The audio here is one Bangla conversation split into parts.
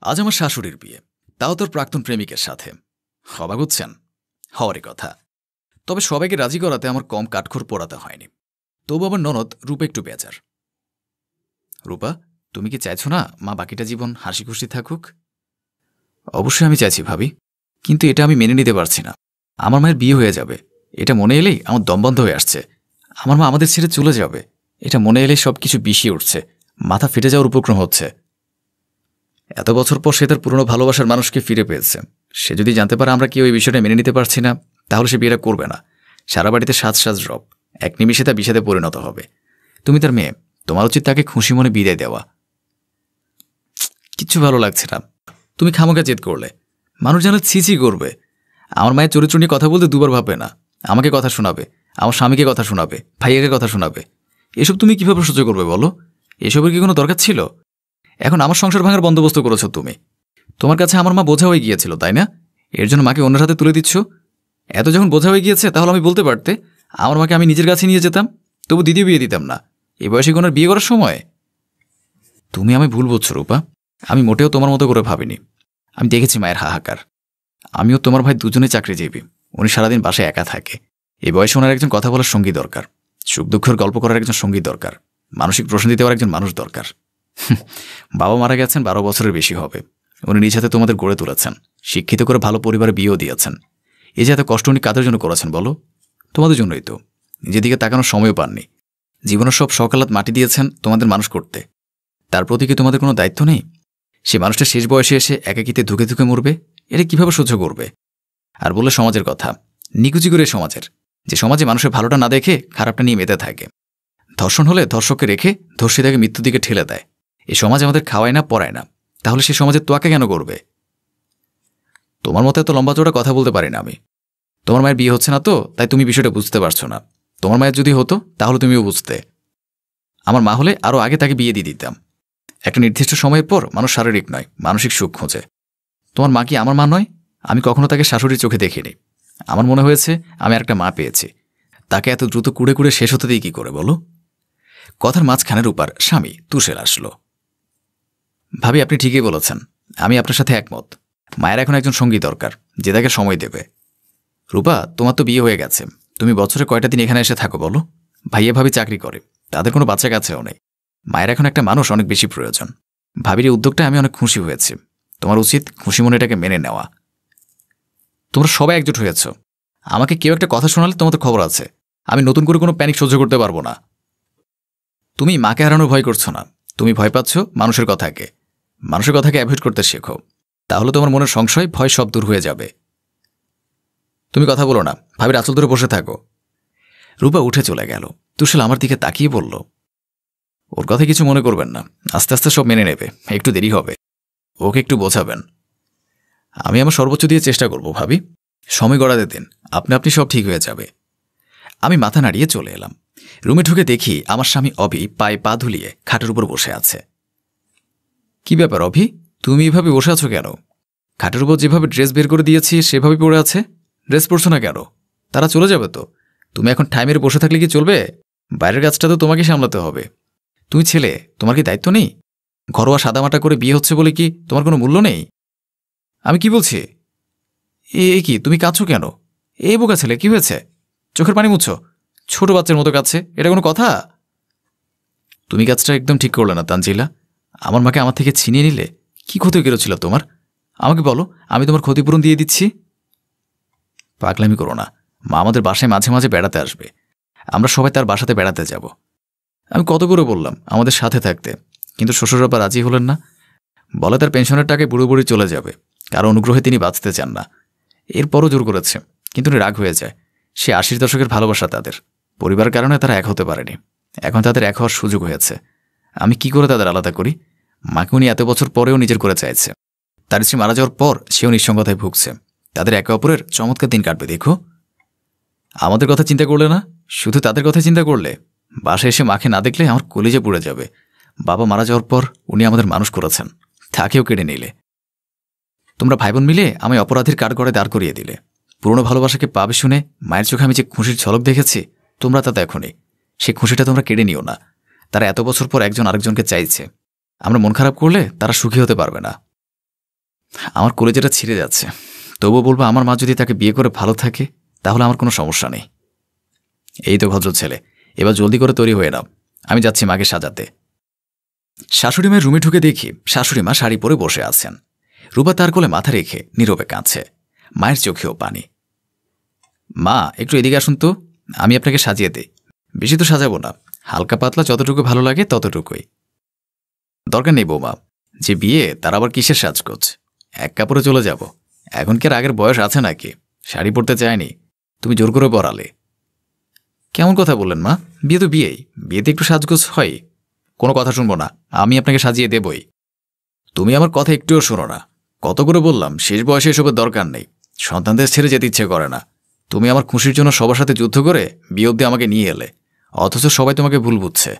আজ আমার শাশুড়ির বিয়ে, তাও তোর প্রাক্তন প্রেমিকের সাথে। অবাক হচ্ছেন? হওয়ারই কথা। তবে সবাইকে রাজি করাতে আমার কম কাঠখড় পোড়াতে হয়নি। তবু আমার ননদ রূপা একটু বেজার। রূপা, তুমি কি চাইছো না মা বাকিটা জীবন হাসি খুশি থাকুক? অবশ্যই আমি চাইছি ভাবি, কিন্তু এটা আমি মেনে নিতে পারছি না। আমার মায়ের বিয়ে হয়ে যাবে, এটা মনে এলেই আমার দম বন্ধ হয়ে আসছে। আমার মা আমাদের ছেড়ে চলে যাবে, এটা মনে এলেই সব কিছু বিষিয়ে উঠছে, মাথা ফেটে যাওয়ার উপক্রম হচ্ছে। এত বছর পর সে তার পুরনো ভালোবাসার মানুষকে ফিরে পেয়েছে। সে যদি জানতে পারে আমরা কেউ এই বিষয়টা মেনে নিতে পারছি না, তাহলে সে বিয়েটা করবে না। সারা বাড়িতে সাজ সাজ রব, এক নিমিষে তা বিষাদে পরিণত হবে। তুমি তার মেয়ে, তোমার উচিত তাকে খুশি মনে বিদায় দেওয়া। কিচ্ছু ভালো লাগছে না, তুমি খামোখা জেদ করলে। মানুষ যেন ছিছি করবে। আমার মায়ের চরিত্র নিয়ে কথা বলতে দুবার ভাববে না। আমাকে কথা শোনাবে, আমার স্বামীকে কথা শোনাবে, ভাইয়াকে কথা শোনাবে। এসব তুমি কিভাবে সহ্য করবে বলো? এসবের কি কোনো দরকার ছিল? এখন আমার সংসার ভাঙার বন্দোবস্ত করেছো তুমি। তোমার কাছে আমার মা বোঝা হয়ে গিয়েছিল, তাই না? এর জন্য মাকে অন্যের হাতে তুলে দিচ্ছ। এত যখন বোঝা হয়ে গিয়েছে, তাহলে আমি বলতে পারতে আমার মাকে আমি নিজের কাছে নিয়ে যেতাম, তবু দ্বিতীয় বিয়ে দিতাম না। এই বয়সে কোনো বিয়ে করার সময়? তুমি আমি ভুল বুঝছো রূপা, আমি মোটেও তোমার মতো করে ভাবিনি। আমি দেখেছি মায়ের হাহাকার। আমিও তোমার ভাই দুজনে চাকরিজীবী, উনি সারাদিন বাসায় একা থাকে। এই বয়সে ওনার একজন কথা বলার সঙ্গী দরকার, সুখ দুঃখের গল্প করার একজন সঙ্গী দরকার, মানসিক প্রশান্তি দেওয়ার একজন মানুষ দরকার। বাবা মারা গেছেন 12 বছরের বেশি হবে। উনি নিজ হাতে তোমাদের গড়ে তুলেছেন, শিক্ষিত করে ভালো পরিবারে বিয়েও দিয়েছেন। এই যে এত কষ্ট উনি কাদের জন্য করেছেন বলো? তোমাদের জন্যই তো। নিজের দিকে তাকানোর সময়ও পাননি। জীবনের সব সকালাত মাটি দিয়েছেন তোমাদের মানুষ করতে। তার প্রতি কি তোমাদের কোনো দায়িত্ব নেই? সে মানুষটা শেষ বয়সে এসে একাকিতে ধুকে ধুকে মরবে, এটা কিভাবে সহ্য করবে? আর বললে সমাজের কথা, নিকুচি করে সমাজের, যে সমাজে মানুষের ভালোটা না দেখে খারাপটা নিয়ে মেতে থাকে। ধর্ষণ হলে ধর্ষককে রেখে ধর্ষিতাকে মৃত্যুর দিকে ঠেলে দেয়। এই সমাজ আমাদের খাওয়ায় না, পড়ায় না, তাহলে সে সমাজের তোয়াক্কা কেন করবে? তোমার মতো এত লম্বা চড়া কথা বলতে পারি না আমি। তোমার মায়ের বিয়ে হচ্ছে না তো, তাই তুমি বিষয়টা বুঝতে পারছো না। তোমার মায়ের যদি হতো, তাহলে তুমিও বুঝতে। আমার মা হলে আরও আগে তাকে বিয়ে দিয়ে দিতাম। একটা নির্দিষ্ট সময়ের পর মানুষ শারীরিক নয়, মানসিক সুখ খোঁজে। তোমার মা কি আমার মা নয়? আমি কখনো তাকে শাশুড়ির চোখে দেখিনি। আমার মনে হয়েছে আমি একটা মা পেয়েছি। তাকে এত দ্রুত কুড়ে কুড়ে শেষ হতে দিই কী করে বলো? কথার মাঝখানের উপর স্বামী তুষের আসলো। ভাবি, আপনি ঠিকই বলেছেন, আমি আপনার সাথে একমত। মায়ের এখন একজন সঙ্গী দরকার, যে তাকে সময় দেবে। রূপা, তোমার তো বিয়ে হয়ে গেছে, তুমি বছরে কয়টা দিন এখানে এসে থাকো বলো? ভাইয়া ভাবি চাকরি করে, তাদের কোনো বাচ্চা কাছেও নেই। মায়ের এখন একটা মানুষ অনেক বেশি প্রয়োজন। ভাবির এই উদ্যোগটা আমি অনেক খুশি হয়েছি। তোমার উচিত খুশি মনে এটাকে মেনে নেওয়া। তোমরা সবাই একজোট হয়েছ। আমাকে কেউ একটা কথা শোনালে তোমাদের খবর আছে। আমি নতুন করে কোনো প্যানিক সহ্য করতে পারবো না। তুমি মাকে হারানোর ভয় করছো না, তুমি ভয় পাচ্ছ মানুষের কথাকে। মানুষের কথাকে অ্যাভয়েড করতে শেখো, তাহলে তোমার মনের সংশয় ভয় সব দূর হয়ে যাবে। তুমি কথা বলো না, ভাবির আঁচল ধরে বসে থাকো। রূপা উঠে চলে গেল। তুষাল আমার দিকে তাকিয়ে বলল, ওর কথা কিছু মনে করবেন না, আস্তে আস্তে সব মেনে নেবে, একটু দেরি হবে। ওকে একটু বোঝাবেন। আমি আমার সর্বোচ্চ দিয়ে চেষ্টা করব ভাবি, সময় গড়াতে দিন, আপনি সব ঠিক হয়ে যাবে। আমি মাথা নাড়িয়ে চলে এলাম। রুমে ঢুকে দেখি আমার স্বামী অভি পায়ে পা ধুলিয়ে খাটের উপর বসে আছে। কি ব্যাপার অভি, তুমি এভাবে বসে আছো কেন? খাটের উপর যেভাবে ড্রেস বের করে দিয়েছি সেভাবে পড়ে আছে, ড্রেস পরছো না কেন? তারা চলে যাবে তো, তুমি এখন টাইমের বসে থাকলে কি চলবে? বাইরের কাজটা তো তোমাকে সামলাতে হবে। তুমি ছেলে, তোমার কি দায়িত্ব নেই? ঘরোয়া সাদামাটা করে বিয়ে হচ্ছে বলে কি তোমার কোনো মূল্য নেই? আমি কি বলছি? এ কি, তুমি কাঁদছো কেন? এই বোকা ছেলে, কি হয়েছে? চোখের পানি মুছো, ছোট বাচ্চার মতো কাঁদছে, এটা কোনো কথা? তুমি কাজটা একদম ঠিক করলে না তানজিলা। আমার মাকে আমার থেকে ছিনিয়ে নিলে। কি ক্ষতি করেছিল তোমার? আমাকে বলো, আমি তোমার ক্ষতিপূরণ দিয়ে দিচ্ছি। পাগলামি করো না, মা আমাদের বাসায় মাঝে মাঝে বেড়াতে আসবে, আমরা সবাই তার বাসাতে বেড়াতে যাব। আমি কত করে বললাম আমাদের সাথে থাকতে, কিন্তু শ্বশুর বাবা রাজি হলেন না। বলে তার পেনশনের টাকায় বুড়ো বুড়ি চলে যাবে, কারো অনুগ্রহে তিনি বাঁচতে চান না। এরপরও জোর করেছে, কিন্তু রাগ হয়ে যায়। সে 80 দশকের ভালোবাসা তাদের, পরিবারের কারণে তারা এক হতে পারেনি। এখন তাদের এক হওয়ার সুযোগ হয়েছে। আমি কি করে তাদের আলাদা করি? মাকে উনি এত বছর পরেও নিজের করে চাইছে। তার স্ত্রী মারা যাওয়ার পর সেও নিঃসঙ্গতায় ভুগছে। তাদের একে অপরের চমৎকার দিন কাটবে দেখো। আমাদের কথা চিন্তা করলে না, শুধু তাদের কথা চিন্তা করলে। বাসায় এসে মাকে না দেখলে আমার কলিজে পুড়ে যাবে। বাবা মারা যাওয়ার পর উনি আমাদের মানুষ করেছেন, তাকেও কেড়ে নিলে। তোমরা ভাই বোন মিলে আমি অপরাধীর কাঠগড়ায় দাঁড় করিয়ে দিলে। পুরনো ভালোবাসাকে পাবে শুনে মায়ের চোখে আমি যে খুশির ঝলক দেখেছি, তোমরা তা দেখোনি। সেই খুশিটা তোমরা কেড়ে নিও না। তারা এত বছর পর একজন আরেকজনকে চাইছে। আমরা মন খারাপ করলে তারা সুখী হতে পারবে না। আমার কলেজেটা ছিঁড়ে যাচ্ছে, তবুও বলবো আমার মা যদি তাকে বিয়ে করে ভালো থাকে তাহলে আমার কোনো সমস্যা নেই। এই তো ভদ্র ছেলে, এবার জলদি করে তৈরি হয়ে নাও, আমি যাচ্ছি মাকে সাজাতে। শাশুড়ি মায়ের রুমে ঢুকে দেখি শাশুড়ি মা শাড়ি পরে বসে আছেন। রূপা তার কোলে মাথা রেখে নীরবে কাঁদছে, মায়ের চোখেও পানি। মা, একটু এদিকে আসুন তো, আমি আপনাকে সাজিয়ে দিই। বেশি তো সাজাবো না, হালকা পাতলা যতটুকু ভালো লাগে ততটুকুই। দরকার নেই বৌমা, যে বিয়ে তার আবার কিসের সাজগোজ, এক কাপড়ে চলে যাব। এখন কি আর আগের বয়স আছে নাকি? শাড়ি পরতে চায়নি, তুমি জোর করে পরালে। কেমন কথা বললেন মা? বিয়ে তো বিয়েই, বিয়েতে একটু সাজগোজ হয়। কোনো কথা শুনবো না, আমি আপনাকে সাজিয়ে দেবই। তুমি আমার কথা একটুও শোনো না। কত করে বললাম শেষ বয়সে এসবের দরকার নেই, সন্তানদের ছেড়ে যেতে ইচ্ছে করে না। তুমি আমার খুশির জন্য সবার সাথে যুদ্ধ করে বিয়ে অব্দি আমাকে নিয়ে এলে, অথচ সবাই তোমাকে ভুল বুঝছে।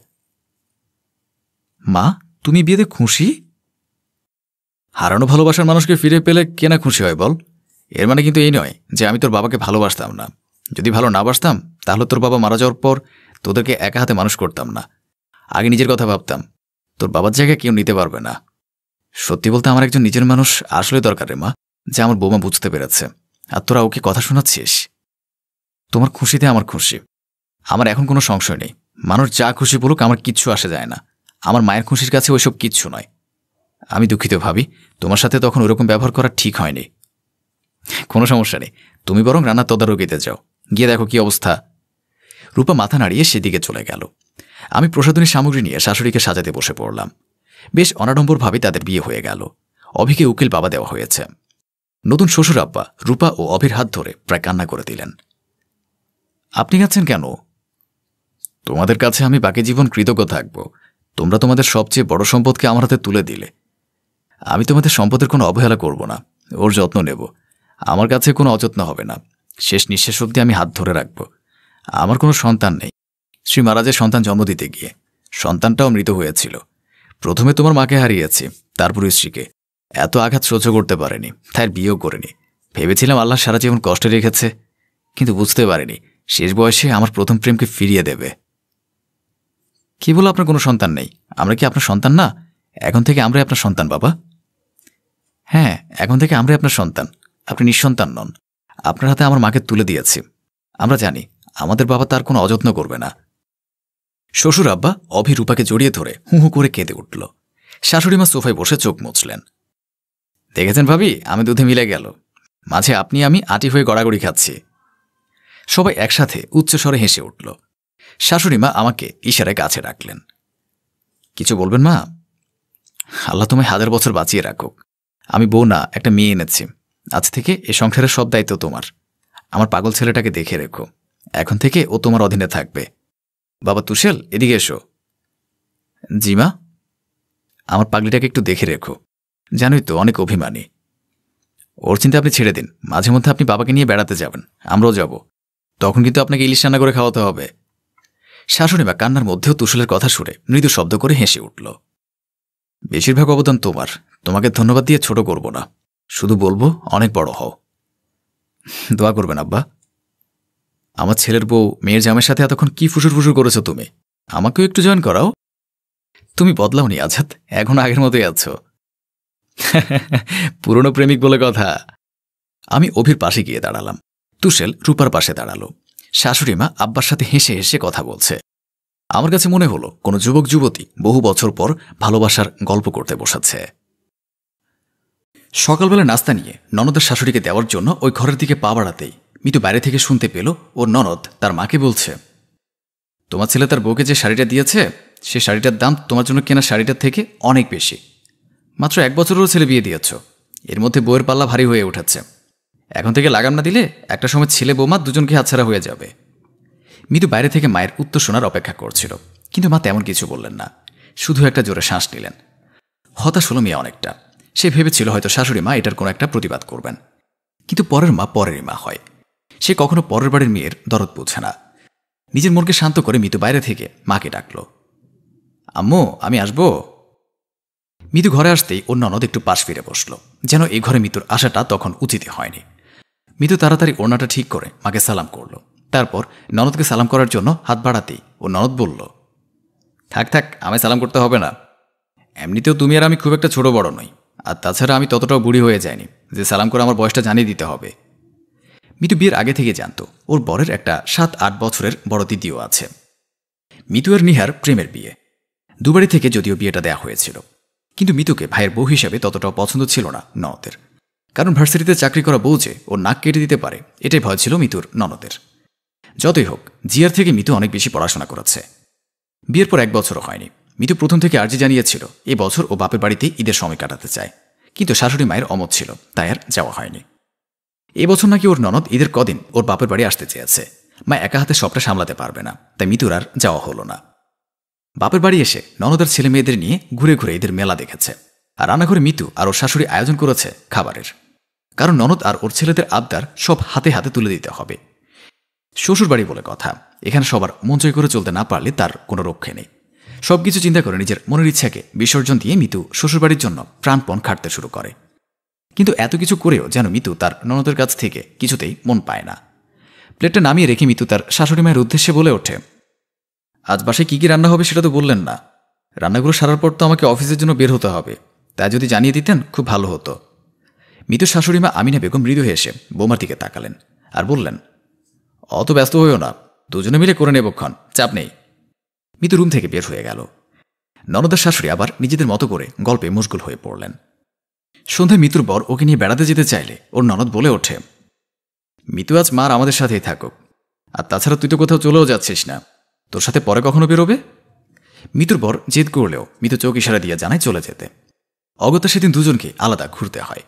মা, তুমি বিয়েতে খুশি? হারানো ভালোবাসার মানুষকে ফিরে পেলে কে না খুশি হয় বল? এর মানে কিন্তু এই নয় যে আমি তোর বাবাকে ভালোবাসতাম না। যদি ভালো না বাসতাম তাহলে তোর বাবা মারা যাওয়ার পর তোদেরকে একা হাতে মানুষ করতাম না। আগে নিজের কথা ভাবতাম, তোর বাবার জায়গায় কেউ নিতে পারবে না। সত্যি বলতে আমার একজন নিজের মানুষ আসলে দরকার রে মা, যে আমার বৌমা বুঝতে পেরেছে। আর তোরা ওকে কথা শোনাচ্ছিস? তোমার খুশিতে আমার খুশি, আমার এখন কোনো সংশয় নেই। মানুষ যা খুশি বলুক, আমার কিচ্ছু আসে যায় না। আমার মায়ের খুশির কাছে ওইসব কিচ্ছু নয়। আমি দুঃখিত ভাবি, তোমার সাথে তখন ওরকম ব্যবহার করা ঠিক হয়নি। কোনো সমস্যা নেই, তুমি বরং রান্নার তদারকিতে যাও, গিয়ে দেখো কি অবস্থা। রূপা মাথা নাড়িয়ে সেদিকে চলে গেল। আমি প্রসাধনী সামগ্রী নিয়ে শাশুড়িকে সাজাতে বসে পড়লাম। বেশ অনাডম্বরভাবে তাদের বিয়ে হয়ে গেল। অভিকে উকিল বাবা দেওয়া হয়েছে। নতুন শ্বশুর আব্বা রূপা ও অভির হাত ধরে প্রায় কান্না করে দিলেন। আপনি কাঁদছেন কেন? তোমাদের কাছে আমি বাকি জীবন কৃতজ্ঞ থাকব। তোমরা তোমাদের সবচেয়ে বড় সম্পদকে আমার হাতে তুলে দিলে। আমি তোমাদের সম্পদের কোনো অবহেলা করব না, ওর যত্ন নেব। আমার কাছে কোনো অযত্ন হবে না। শেষ নিঃশ্বাস অবধি আমি হাত ধরে রাখব। আমার কোনো সন্তান নেই। শ্রী মহারাজের সন্তান জন্ম দিতে গিয়ে সন্তানটাও মৃত হয়েছিল। প্রথমে তোমার মাকে হারিয়েছি, তারপর স্ত্রীকে। এত আঘাত সহ্য করতে পারেনি, তাই বিয়েও করিনি। ভেবেছিলাম আল্লাহ সারা জীবন কষ্টে রেখেছে, কিন্তু বুঝতে পারিনি শেষ বয়সে আমার প্রথম প্রেমকে ফিরিয়ে দেবে। কি বলো আপনার কোনো সন্তান নেই? আমরা কি আপনার সন্তান না? এখন থেকে আমরাই আপনার সন্তান বাবা। হ্যাঁ, এখন থেকে আমরাই আপনার সন্তান। আপনি নিঃসন্তান নন। আপনার হাতে আমার মাকে তুলে দিয়েছি। আমরা জানি আমাদের বাবা তার কোনো অযত্ন করবে না। শ্বশুর আব্বা অভি রূপাকে জড়িয়ে ধরে হু হু করে কেঁদে উঠল। শাশুড়িমা সোফায় বসে চোখ মুছলেন। দেখেছেন ভাবি, আমি দুধে মিলে গেল। মাঝে আপনি আমি আটি হয়ে গড়াগড়ি খাচ্ছি। সবাই একসাথে উচ্চস্বরে হেসে উঠল। শাশুড়িমা আমাকে ইশারায় কাছে রাখলেন। কিছু বলবেন মা? আল্লাহ তোমায় 1000 বছর বাঁচিয়ে রাখুক। আমি বউ না, একটা মেয়ে এনেছি। আজ থেকে এ সংসারের সব দায়িত্ব তোমার। আমার পাগল ছেলেটাকে দেখে রেখো। এখন থেকে ও তোমার অধীনে থাকবে। বাবা তুষেল, এদিকে এসো। জি মা। আমার পাগলিটাকে একটু দেখে রেখো। জানোই তো অনেক অভিমানী। ওর চিন্তা আপনি ছেড়ে দিন। মাঝে মধ্যে আপনি বাবাকে নিয়ে বেড়াতে যাবেন, আমরাও যাব। তখন কিন্তু আপনাকে ইলিশ রান্না করে খাওয়াতে হবে। শাশুড়িমা কান্নার মধ্যেও তুষেলের কথা শুনে মৃদু শব্দ করে হেসে উঠল। বেশিরভাগ অবদান তোমার, তোমাকে ধন্যবাদ দিয়ে ছোট করব না। শুধু বলবো অনেক বড় হও। দোয়া করবেন আব্বা। আমার ছেলের বউ মেয়ের জামের সাথে এতক্ষণ কি ফুসুর ফুসুর করেছো তুমি? আমাকেও একটু জয়েন করাও। তুমি বদলাওনি আজাদ, এখন আগের মতোই আছো। পুরনো প্রেমিক বলে কথা। আমি অভির পাশে গিয়ে দাঁড়ালাম। তুষেল রূপার পাশে দাঁড়ালো। শাশুড়িমা আব্বার সাথে হেসে হেসে কথা বলছে। আমার কাছে মনে হলো কোনো যুবক যুবতী বহু বছর পর ভালোবাসার গল্প করতে বসাচ্ছে। সকালবেলা নাস্তা নিয়ে ননদের শাশুড়িকে দেওয়ার জন্য ওই ঘরের দিকে পা বাড়াতেই মিতু বাইরে থেকে শুনতে পেল ওর ননদ তার মাকে বলছে, তোমার ছেলে তার বউকে যে শাড়িটা দিয়েছে সে শাড়িটার দাম তোমার জন্য কেনা শাড়িটার থেকে অনেক বেশি। মাত্র 1 বছরেরও ছেলে বিয়ে দিয়েছ। এর মধ্যে বউয়ের পাল্লা ভারী হয়ে উঠেছে। এখন থেকে লাগাম না দিলে একটা সময় ছেলে বৌমা দুজনকে হাতছাড়া হয়ে যাবে। মিতু বাইরে থেকে মায়ের উত্তর শোনার অপেক্ষা করছিল, কিন্তু মা তেমন কিছু বললেন না। শুধু একটা জোরে শ্বাস নিলেন। হতাশ হলো মেয়ে অনেকটা। সে ভেবেছিল হয়তো শাশুড়ি মা এটার কোনো একটা প্রতিবাদ করবেন, কিন্তু পরের মা পরেরই মা হয়। সে কখনো পরের বাড়ির মেয়ের দরদ বোঝে না। নিজের মনকে শান্ত করে মিতু বাইরে থেকে মাকে ডাকল। আম্মু, আমি আসবো। মিতু ঘরে আসতেই ওর ননদ একটু পাশ ফিরে বসল, যেন এই ঘরে মিতুর আসাটা তখন উচিতই হয়নি। মিতু তাড়াতাড়ি ওড়নাটা ঠিক করে মাকে সালাম করল। তারপর ননদকে সালাম করার জন্য হাত বাড়াতেই ও ননদ বলল, থাক থাক, আমায় সালাম করতে হবে না। এমনিতেও তুমি আর আমি খুব একটা ছোট বড় নই। আর তাছাড়া আমি ততটাও বুড়ি হয়ে যাইনি যে সালাম করে আমার বয়সটা জানিয়ে দিতে হবে। মিতু বিয়ের আগে থেকে জানত ওর বরের একটা 7-8 বছরের বড় দিদিও আছে। মিতু আর নিহার প্রেমের বিয়ে। দুবারই থেকে যদিও বিয়েটা দেয়া হয়েছিল, কিন্তু মিতুকে ভাইয়ের বউ হিসেবে ততটাও পছন্দ ছিল না ননদের। কারণ ভার্সিটিতে চাকরি করা বউ যে ওর নাক কেটে দিতে পারে, এটাই ভয় ছিল মিতুর ননদের। যতই হোক, জিয়ার থেকে মিতু অনেক বেশি পড়াশোনা করেছে। বিয়ের পর 1 বছরও হয়নি। মিতু প্রথম থেকে আর্জি জানিয়েছিল এ বছর ও বাপের বাড়িতে ঈদের সময় কাটাতে চায়, কিন্তু শাশুড়ি মায়ের অমত ছিল, তাই আর যাওয়া হয়নি। এবছর নাকি ওর ননদ ঈদের কদিন ওর বাপের বাড়ি আসতে চেয়েছে। মা একা হাতে সবটা সামলাতে পারবে না, তাই মিতুর আর যাওয়া হলো না। বাপের বাড়ি এসে ননদের ছেলে মেয়েদের নিয়ে ঘুরে ঘুরে ঈদের মেলা দেখেছে। আর রান্নাঘরে মিতু আর ওর শাশুড়ি আয়োজন করেছে খাবারের, কারণ ননদ আর ওর ছেলেদের আবদার সব হাতে হাতে তুলে দিতে হবে। শ্বশুর বাড়ি বলে কথা, এখানে সবার মন জয় করে চলতে না পারলে তার কোনো রক্ষে নেই। সবকিছু চিন্তা করে নিজের মনের ইচ্ছাকে বিসর্জন দিয়ে মিতু শ্বশুরবাড়ির জন্য প্রাণপণ খাটতে শুরু করে। কিন্তু এত কিছু করেও যেন মিতু তার ননদের কাছ থেকে কিছুতেই মন পায় না। প্লেটটা নামিয়ে রেখে মিতু তার শাশুড়ি মায়ের উদ্দেশ্যে বলে ওঠে, আজ বাসায় কি কি রান্না হবে সেটা তো বললেন না। রান্নাগুলো সারার পর তো আমাকে অফিসের জন্য বের হতে হবে, তাই যদি জানিয়ে দিতেন খুব ভালো হতো। মিতুর শাশুড়িমা আমিনা বেগম মৃদু হেসে বৌমার দিকে তাকালেন আর বললেন, অত ব্যস্ত হইও না, দুজনে মিলে করে নেবক্ষণ, চাপ নেই। মিতু রুম থেকে বের হয়ে গেল। ননদের শাশুড়ি আবার নিজেদের মতো করে গল্পে মশগুল হয়ে পড়লেন। সন্ধ্যায় মিতুর বর ওকে নিয়ে বেড়াতে যেতে চাইলে ওর ননদ বলে ওঠে, মিতু আজ মার আমাদের সাথেই থাকুক, আর তাছাড়া তুই তো কোথাও চলেও যাচ্ছিস না, তোর সাথে পরে কখনো বেরোবে। মিতুর বর জেদ করলেও মিতু চোখ ইশারা দিয়ে জানায় চলে যেতে। অগত্যা সেদিন দুজনকে আলাদা ঘুরতে হয়।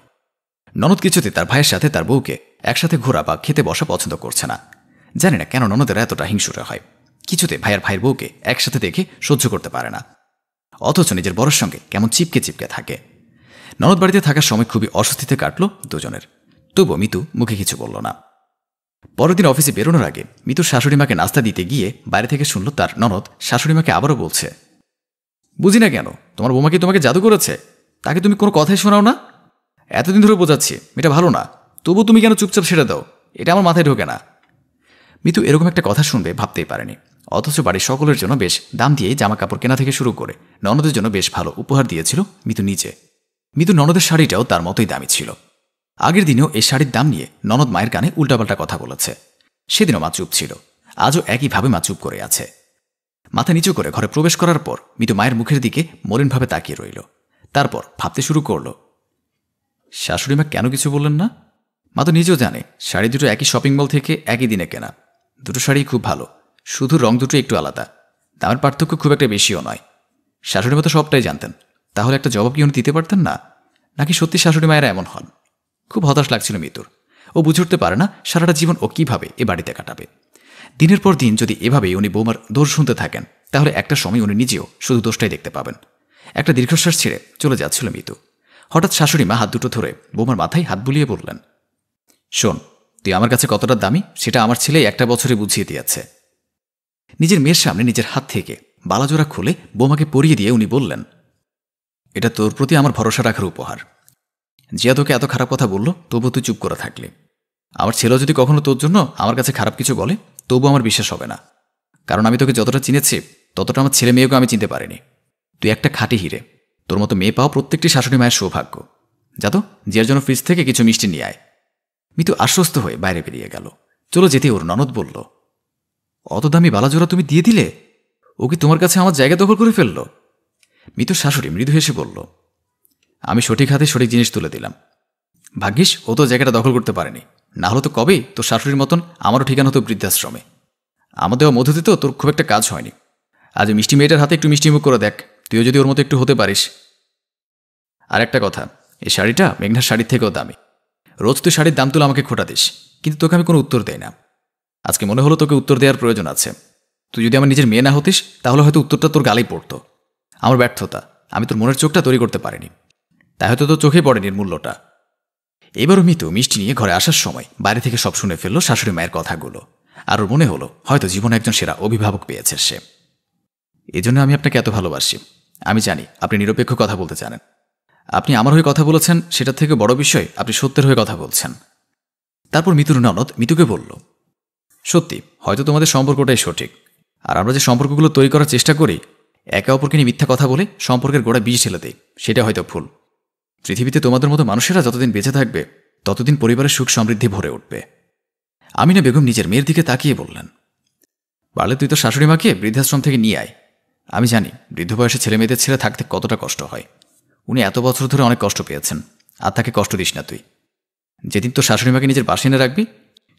ননদ কিছুতে তার ভাইয়ের সাথে তার বউকে একসাথে ঘোরা বা খেতে বসা পছন্দ করছে না। জানি না কেন ননদের এতটা হিংসুটে হয়, কিছুতে ভাইয়ের বউকে একসাথে দেখে সহ্য করতে পারে না, অথচ নিজের বরের সঙ্গে কেমন চিপকে চিপকে থাকে। ননদ বাড়িতে থাকার সময় খুবই অস্বস্তিতে কাটল দুজনের, তবুও মিতু মুখে কিছু বলল না। পরের দিন অফিসে বেরোনোর আগে মিতুর শাশুড়িমাকে নাস্তা দিতে গিয়ে বাইরে থেকে শুনল তার ননদ শাশুড়িমাকে আবারও বলছে, বুঝি না কেন তোমার বৌমাকে তোমাকে জাদু করেছে, তাকে তুমি কোনো কথাই শোনাও না। এতদিন ধরে বোঝাচ্ছি এটা ভালো না, তবু তুমি কেন চুপচাপ ছেড়ে দাও, এটা আমার মাথায় ঢোকে না। মিতু এরকম একটা কথা শুনবে ভাবতেই পারেনি, অথচ বাড়ির সকলের জন্য বেশ দাম দিয়েই জামা কাপড় কেনা থেকে শুরু করে ননদের জন্য বেশ ভালো উপহার দিয়েছিল মিতু নিজে। মিতু ননদের শাড়িটাও তার মতোই দামি ছিল। আগের দিনেও এই শাড়ির দাম নিয়ে ননদ মায়ের কানে উল্টাপাল্টা কথা বলেছে। সেদিনও মা চুপ ছিল, আজও একইভাবে মা চুপ করে আছে। মাথা নিচু করে ঘরে প্রবেশ করার পর মিতু মায়ের মুখের দিকে মলিনভাবে তাকিয়ে রইল। তারপর ভাবতে শুরু করল, শাশুড়িমা কেন কিছু বললেন না। মা তো নিজেও জানে শাড়ি দুটো একই শপিং মল থেকে একই দিনে কেনা, দুটো শাড়ি খুব ভালো, শুধু রং দুটো একটু আলাদা, দামের পার্থক্য খুব একটা বেশিও নয়। শাশুড়িমা তো সবটাই জানতেন, তাহলে একটা জবাব কি উনি দিতে পারতেন না? নাকি সত্যি শাশুড়ি মায়েরা এমন হন? খুব হতাশ লাগছিল মিতুর। ও বুঝে উঠতে পারে না সারাটা জীবন ও কিভাবে এ বাড়িতে কাটাবে। দিনের পর দিন যদি এভাবেই উনি বৌমার দোষ শুনতে থাকেন, তাহলে একটা সময় উনি নিজেও শুধু দোষটাই দেখতে পাবেন। একটা দীর্ঘশ্বাস ছেড়ে চলে যাচ্ছিল মিতু। হঠাৎ শাশুড়ি মা হাত দুটো ধরে বৌমার মাথায় হাত বুলিয়ে বললেন, শোন, তুই আমার কাছে কতটা দামি সেটা আমার ছেলে 1 বছরে বুঝিয়ে দিয়েছে। নিজের মেয়ের সামনে নিজের হাত থেকে বালাজোড়া খুলে বৌমাকে পরিয়ে দিয়ে উনি বললেন, এটা তোর প্রতি আমার ভরসা রাখার উপহার। জিয়া তোকে এত খারাপ কথা বলল, তবু তুই চুপ করে থাকলি। আমার ছেলেও যদি কখনো তোর জন্য আমার কাছে খারাপ কিছু বলে, তবু আমার বিশ্বাস হবে না, কারণ আমি তোকে যতটা চিনেছি ততটা আমার ছেলে মেয়েকেও আমি চিনতে পারিনি। তুই একটা খাঁটি হিরে, তোর মতো মেয়ে পাওয়া প্রত্যেকটি শাশুড়ি মায়ের সৌভাগ্য। যা তো জিয়ার জন্য ফ্রিজ থেকে কিছু মিষ্টি নিয়ে আয়। মিতু আশ্বস্ত হয়ে বাইরে বেরিয়ে গেল। চলো যেতে ওর ননদ বলল, অত দামি বালাজোড়া তুমি দিয়ে দিলে? ও কি তোমার কাছে আমার জায়গা দখল করে ফেলল? মিতুর শাশুড়ি মৃদু হেসে বলল, আমি সঠিক হাতে সঠিক জিনিস তুলে দিলাম। ভাগ্যিস ও তো জায়গাটা দখল করতে পারেনি, না হলে তো কবেই তোর শাশুড়ির মতন আমারও ঠিকানা হতো বৃদ্ধাশ্রমে। আমার দেওয়া মধুতে তো তোর খুব একটা কাজ হয়নি। আজ মিষ্টি মেয়েটার হাতে একটু মিষ্টিমুখ করে দেখ, তুইও যদি ওর মতো একটু হতে পারিস। আর একটা কথা, এই শাড়িটা মেঘনার শাড়ির থেকেও দামি। রোজ তুই শাড়ির দাম তুলে আমাকে খোটা দিস, কিন্তু তোকে আমি কোনো উত্তর দেই না। আজকে মনে হলো তোকে উত্তর দেওয়ার প্রয়োজন আছে। তুই যদি আমার নিজের মেয়ে না হতিস, তাহলে হয়তো উত্তরটা তোর গালেই পড়তো। আমার ব্যর্থতা, আমি তোর মনের চোখটা তৈরি করতে পারিনি, তাই হয়তো তোর চোখে পড়েনি এর মূল্যটা। এবারও মিতু মিষ্টি নিয়ে ঘরে আসার সময় বাইরে থেকে সব শুনে ফেলল শাশুড়ি মায়ের কথাগুলো। আর ওর মনে হলো হয়তো জীবনে একজন সেরা অভিভাবক পেয়েছে সে। এজন্য আমি আপনাকে এত ভালোবাসি। আমি জানি আপনি নিরপেক্ষ কথা বলতে জানেন। আপনি আমার হয়ে কথা বলেছেন, সেটার থেকে বড় বিষয় আপনি সত্যের হয়ে কথা বলছেন। তারপর মিতুর ননদ মিতুকে বলল, সত্যি হয়তো তোমাদের সম্পর্কটাই সঠিক, আর আমরা যে সম্পর্কগুলো তৈরি করার চেষ্টা করি, একে অপরকে নিয়ে মিথ্যা কথা বলে সম্পর্কের গোড়ায় বীজ ঢেলে দেই, সেটা হয়তো ভুল। পৃথিবীতে তোমাদের মতো মানুষেরা যতদিন বেঁচে থাকবে ততদিন পরিবারের সুখ সমৃদ্ধি ভরে উঠবে। আমিনা বেগম নিজের মেয়ের দিকে তাকিয়ে বললেন, পারলে তুই তো শাশুড়ি মাকে বৃদ্ধাশ্রম থেকে নিয়ে আয়। আমি জানি বৃদ্ধ বয়সে ছেলে মেয়েদের ছেড়ে থাকতে কতটা কষ্ট হয়। উনি এত বছর ধরে অনেক কষ্ট পেয়েছেন, আর তাকে কষ্ট দিস না তুই। যেদিন তোর শাশুড়ি মাকে নিজের পাশে এনে রাখবি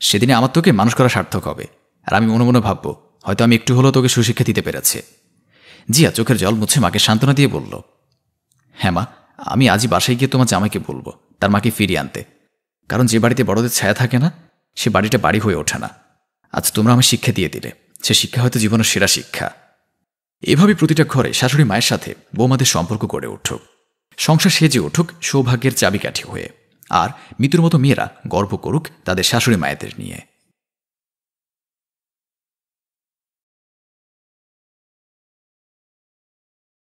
সেদিনে আমার তোকে মানুষ করা সার্থক হবে। আর আমি মনে মনে ভাববো, হয়তো আমি একটু হলেও তোকে সুশিক্ষা দিতে পেরেছি। জিয়া চোখের জল মুছে মাকে সান্ত্বনা দিয়ে বলল, হ্যাঁ মা, আমি আজই বাসায় গিয়ে তোমার জামাইকে বলবো তার মাকে ফিরিয়ে আনতে। কারণ যে বাড়িতে বড়দের ছায়া থাকে না, সে বাড়িটা বাড়ি হয়ে ওঠে না। আজ তোমরা আমার শিক্ষা দিয়ে দিলে, সে শিক্ষা হয়তো জীবনের সেরা শিক্ষা। এভাবে প্রতিটা ঘরে শাশুড়ি মায়ের সাথে বৌমাদের সম্পর্ক গড়ে উঠুক, সংসার সেজে উঠুক সৌভাগ্যের চাবিকাঠি হয়ে। আর মৃত্যুর মতো মেয়েরা গর্ব করুক তাদের শাশুড়ি মায়েদের নিয়ে।